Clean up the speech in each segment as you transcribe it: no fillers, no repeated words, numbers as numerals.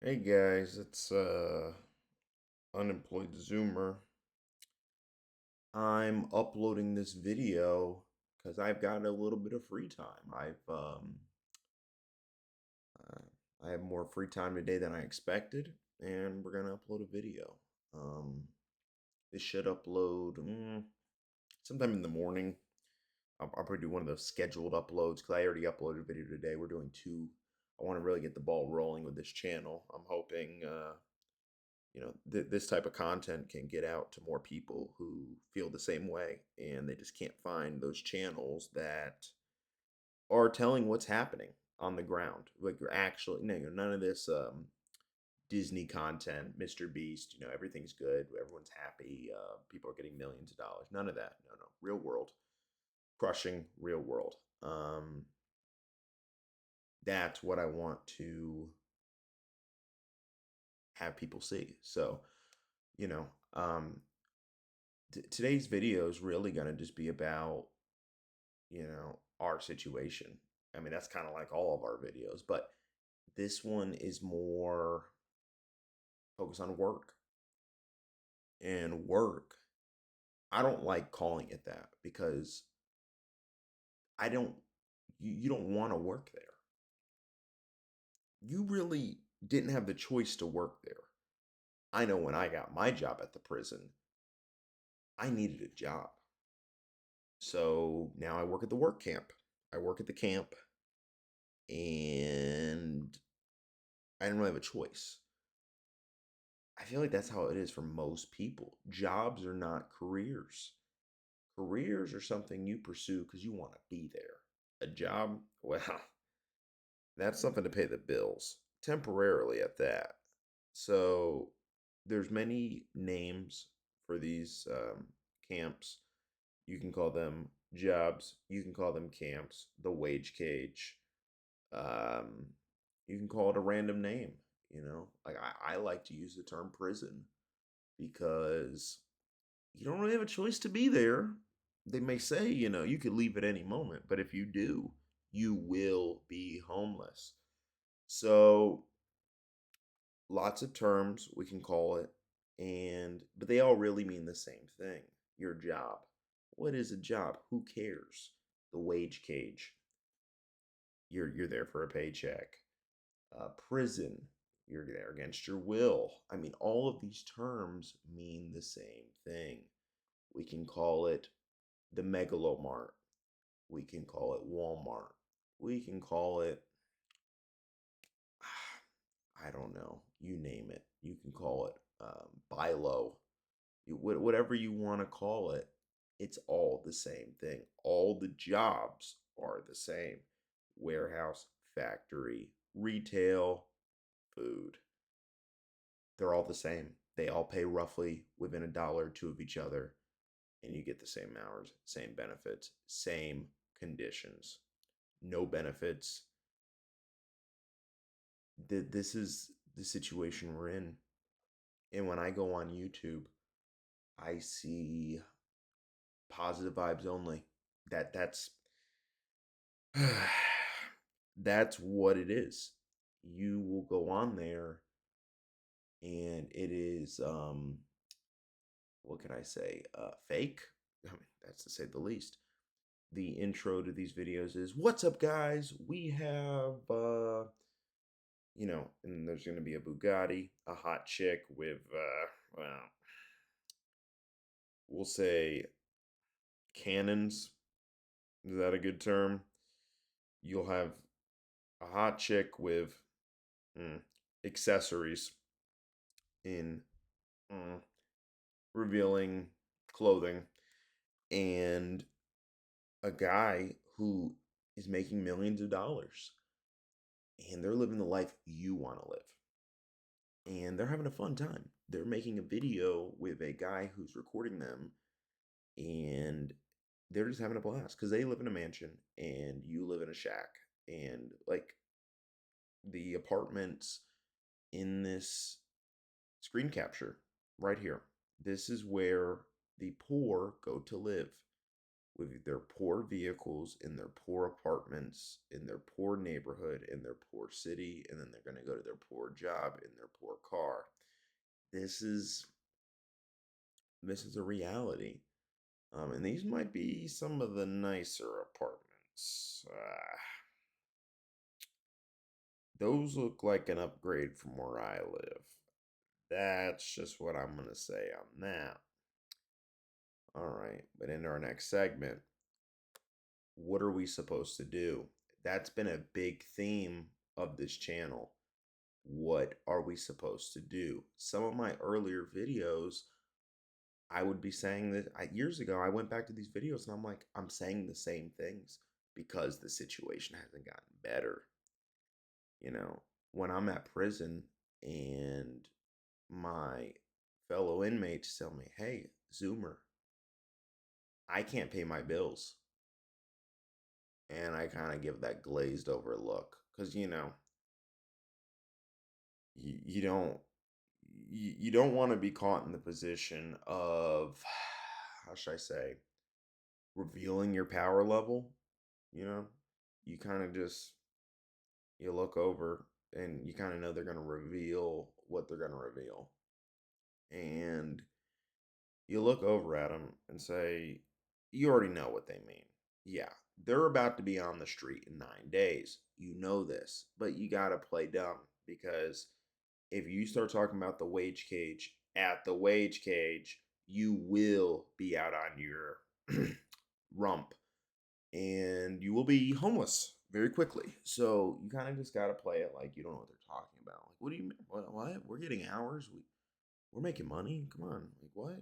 Hey guys, it's Unemployed Zoomer. I'm uploading this video because I've got a little bit of free time. Uh, I have more free time today than I expected, and we're gonna upload a video. Um, this should upload sometime in the morning. I'll probably do one of those scheduled uploads because I already uploaded a video today. We're doing two. I want to really get the ball rolling with this channel. I'm hoping this type of content can get out to more people who feel the same way and they just can't find those channels that are telling what's happening on the ground. Like you're actually none of this Disney content, Mr. Beast, everything's good, everyone's happy, people are getting millions of dollars. None of that. No, real world, crushing real world. That's what I want to have people see. So, you know, um, today's video is really going to just be about, our situation. I mean, that's kind of like all of our videos, but this one is more focused on work. And work, I don't like calling it that because I don't, you don't want to work there. You really didn't have the choice to work there. I know when I got my job at the prison, I needed a job. So now I work at the work camp. I work at the camp and I didn't really have a choice. I feel like that's how it is for most people. Jobs are not careers. Careers are something you pursue because you want to be there. A job, well, that's something to pay the bills, temporarily at that. So there's many names for these camps. You can call them jobs. You can call them camps. The wage cage. Um, you can call it a random name. Like I like to use the term prison because you don't really have a choice to be there. They may say, you could leave at any moment, but if you do, you will be homeless. So, lots of terms we can call it, but they all really mean the same thing. Your job. What is a job? Who cares? The wage cage. You're there for a paycheck. Prison. You're there against your will. I mean, all of these terms mean the same thing. We can call it the Megalomart. We can call it Walmart. We can call it, I don't know, you name it. You can call it Bilo. Whatever you want to call it, it's all the same thing. All the jobs are the same: warehouse, factory, retail, food. They're all the same. They all pay roughly within a dollar or two of each other, and you get the same hours, same benefits, same conditions. No benefits. This is the situation we're in. And when I go on YouTube, I see positive vibes only. That's that's what it is. You will go on there and it is what can I say? Fake. I mean, that's to say the least. The intro to these videos is, "What's up guys? We have and there's going to be a Bugatti, a hot chick with well, we'll say cannons. Is that a good term? You'll have a hot chick with mm, accessories in mm, revealing clothing, and a guy who is making millions of dollars, and they're living the life you want to live, and they're having a fun time. They're making a video with a guy who's recording them, and they're just having a blast because they live in a mansion and you live in a shack, and like the apartments in this screen capture right here. This is where the poor go to live. with their poor vehicles, in their poor apartments, in their poor neighborhood, in their poor city, and then they're going to go to their poor job in their poor car. This is this is a reality. And these might be some of the nicer apartments. Those look like an upgrade from where I live. That's just what I'm going to say on that. All right, but in our next segment, what are we supposed to do? That's been a big theme of this channel. What are we supposed to do? Some of my earlier videos, I would be saying that years ago, I went back to these videos and I'm like, I'm saying the same things because the situation hasn't gotten better. You know, when I'm at prison and my fellow inmates tell me, hey, Zoomer, I can't pay my bills. And I kind of give that glazed over look because, you don't you don't want to be caught in the position of how should I say revealing your power level. you know you kind of just you look over and you kind of know they're going to reveal what they're going to reveal, and you look over at them and say, you already know what they mean. Yeah, they're about to be on the street in 9 days. You know this, but you got to play dumb because if you start talking about the wage cage at the wage cage, you will be out on your rump and you will be homeless very quickly. So you kind of just got to play it like you don't know what they're talking about. Like, what do you mean? What? We're getting hours. We're making money. Come on. Like, what?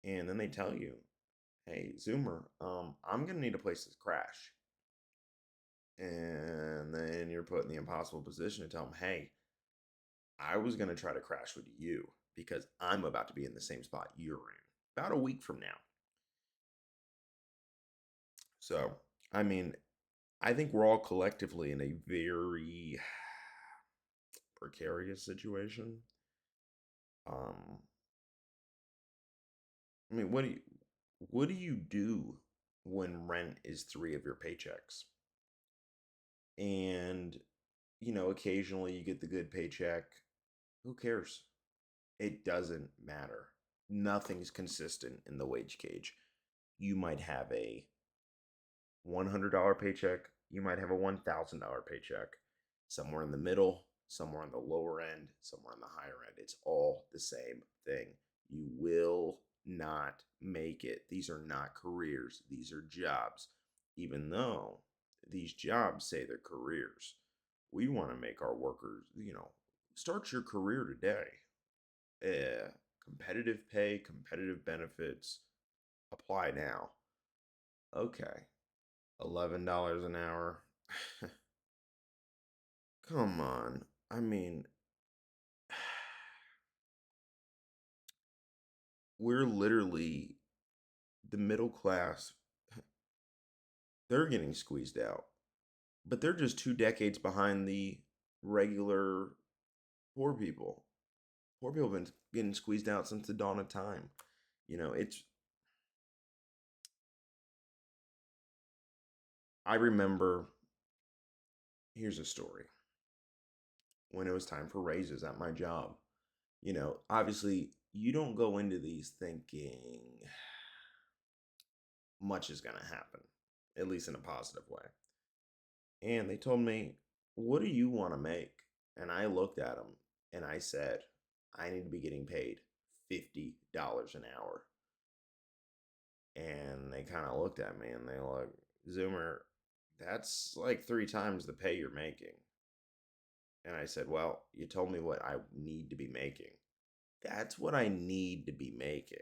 And then they tell you, hey, Zoomer, I'm gonna need a place to crash. And then you're put in the impossible position to tell them, hey, I was gonna try to crash with you because I'm about to be in the same spot you're in about a week from now. So, I mean, I think we're all collectively in a very precarious situation. Um, I mean, what do you do when rent is three of your paychecks? And occasionally you get the good paycheck. Who cares? It doesn't matter. Nothing's consistent in the wage cage. You might have a $100 paycheck, you might have a $1,000 paycheck. Somewhere in the middle, somewhere on the lower end, somewhere on the higher end. It's all the same thing. You will not make it. These are not careers, these are jobs. Even though these jobs say they're careers, we want to make our workers, start your career today. Competitive pay, competitive benefits, apply now. Okay, $11 an hour. Come on. I mean, we're literally the middle class. They're getting squeezed out, but they're just 2 decades behind the regular poor people. Poor people have been getting squeezed out since the dawn of time. It's. I remember. Here's a story. When it was time for raises at my job, obviously you don't go into these thinking much is going to happen, at least in a positive way. And they told me, what do you want to make? And I looked at them and I said, I need to be getting paid $50 an hour. And they kind of looked at me and they like, Zoomer, that's like 3 times the pay you're making. And I said, well, you told me what I need to be making. That's what I need to be making.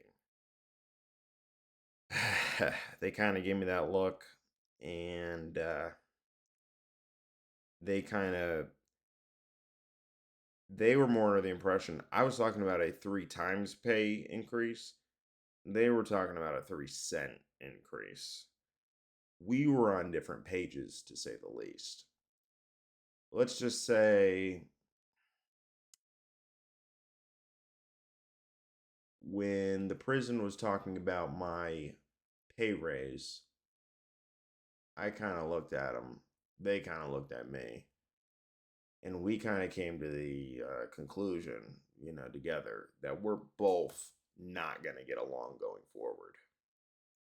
They kind of gave me that look, and they kind of they were more of the impression I was talking about a 3 times pay increase. They were talking about a 3 cent increase. We were on different pages, to say the least. Let's just say when the prison was talking about my pay raise, I kind of looked at them. They kind of looked at me, and we kind of came to the conclusion, together that we're both not going to get along going forward.